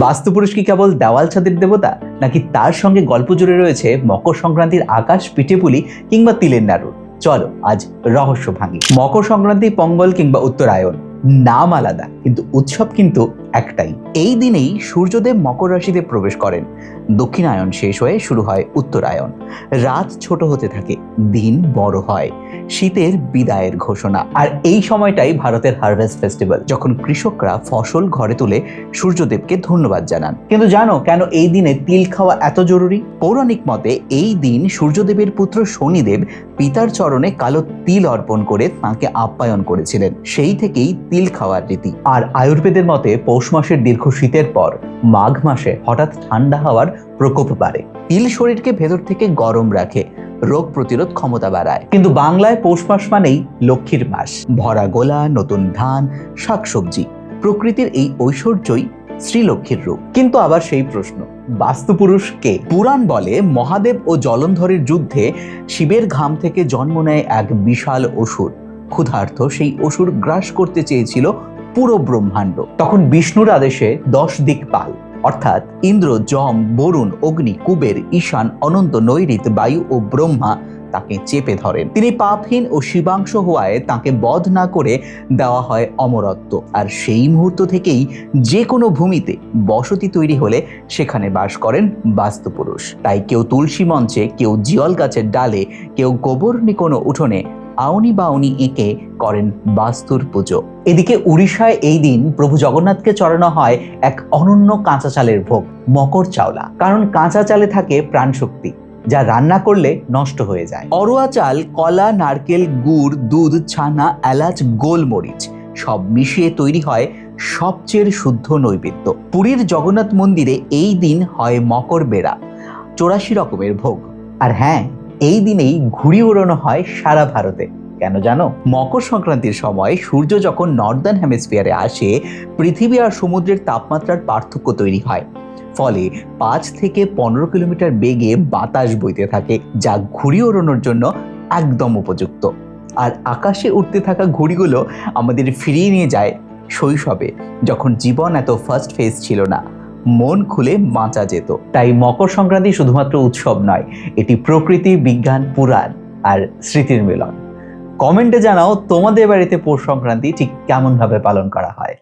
বাস্তুপুরুষ কি কেবল দেওয়াল ছাদের দেবতা, নাকি তার সঙ্গে গল্প জুড়ে রয়েছে মকর সংক্রান্তির আকাশ, পিঠেপুলি কিংবা তিলের নাড়ু? চলো আজ রহস্য ভাঙি। মকর সংক্রান্তি, পঙ্গল কিংবা উত্তরায়ণ, নাম আলাদা কিন্তু উৎসব কিন্তু একটাই। এই দিনেই সূর্যদেব মকর রাশিতে প্রবেশ করেন। দক্ষিণায়ন শেষ হয়ে শুরু হয় উত্তরায়ণ। রাত ছোট হতে থাকে, দিন বড় হয়, শীতের বিদায়ের ঘোষণা। আর এই সময়টাই ভারতের হারভেস্ট ফেস্টিভ্যাল, যখন কৃষকরা ফসল ঘরে তুলে সূর্যদেবকে ধন্যবাদ জানান। কিন্তু জানো কেন এই দিনে তিল খাওয়া এত জরুরি? পৌরাণিক মতে এই দিন সূর্যদেবের পুত্র শনিদেব পিতার চরণে কালো তিল অর্পণ করে তাঁকে আপ্যায়ন করেছিলেন। সেই থেকেই তিল খাওয়ার রীতি। আর আয়ুর্বেদের মতে পৌষ মাসের দীর্ঘ শীতের পর মাঘ মাসে হঠাৎ ঠান্ডা হওয়ার প্রকোপ বাড়ে। তিল শরীরকে ভেতর থেকে গরম রাখে, রোগ প্রতিরোধ ক্ষমতা বাড়ায়। কিন্তু বাংলায় পৌষ মাস মানেই লক্ষ্মীর মাস। ভরা গোলা, নতুন ধান, শাকসবজি, প্রকৃতির এই ঐশ্বর্যই শ্রীলক্ষ্মীর রূপ। কিন্তু আবার সেই প্রশ্ন, বাস্তুপুরুষ কে? পুরাণ বলে মহাদেব ও জলন্ধরের যুদ্ধে শিবের ঘাম থেকে জন্ম নেয় এক বিশাল অসুর। ক্ষুধার্ত সেই অসুর গ্রাস করতে চেয়েছিল পুরো ব্রহ্মাণ্ড। তখন বিষ্ণুর আদেশে 10 দিকপাল অর্থাৎ ইন্দ্র, যম, বরুণ, অগ্নি, কুবের, ঈশান, অনন্ত, নৈঋত, বায়ু ও ব্রহ্মা তাকে চেপে ধরেন। তিনি পাপহীন ও শিবাংশ হওয়ায় তাকে বধ না করে দেওয়া হয় অমরত্ব। আর সেই মুহূর্ত থেকেই যে কোনো ভূমিতে বসতি তৈরি হলে সেখানে বাস করেন বাস্তুপুরুষ। তাই কেউ তুলসী মঞ্চে, কেউ জিয়ল গাছের ডালে, কেউ গোবর্ণী কোনো উঠোনে আউনি বাউনি এঁকে করেন বাস্তুর পুজো। এদিকে উড়িষ্যায় এই দিন প্রভু জগন্নাথকে চড়ানো হয় এক অনন্য কাঁচা চালের ভোগ, মকর চাওলা। কারণ কাঁচা চালে থাকে প্রাণশক্তি, যা রান্না করলে নষ্ট হয়ে যায়। অরুয়া চাল, কলা, নারকেল, গুড়, দুধ, ছানা, এলাচ, গোলমরিচ সব মিশিয়ে তৈরি হয় সবচেয়ে শুদ্ধ নৈবেদ্য। পুরীর জগন্নাথ মন্দিরে এই দিন হয় মকর বেড়া, 84 রকমের ভোগ। আর হ্যাঁ, এই দিনেই ঘুড়ি ওড়ানো হয় সারা ভারতে। কেন জানো? মকর সংক্রান্তির সময় সূর্য যখন নর্দার্ন হেমিস্ফিয়ারে আসে, পৃথিবী আর সমুদ্রের তাপমাত্রার পার্থক্য তৈরি হয়। ফলে 5 থেকে 15 কিলোমিটার বেগে বাতাস বইতে থাকে, যা ঘুড়ি ওড়ানোর জন্য একদম উপযুক্ত। আর আকাশে উঠতে থাকা ঘুড়িগুলো আমাদের ফিরিয়ে নিয়ে যায় শৈশবে, যখন জীবন এত ফাস্ট ফেজ ছিল না, মন খুলে বাঁচা যেত। তাই মকর সংক্রান্তি শুধুমাত্র উৎসব নয়, এটি প্রকৃতি, বিজ্ঞান, পুরাণ আর স্মৃতির মিলন। কমেন্টে জানাও তোমাদের বাড়িতে পৌষ সংক্রান্তি ঠিক কেমন ভাবে পালন করা হয়।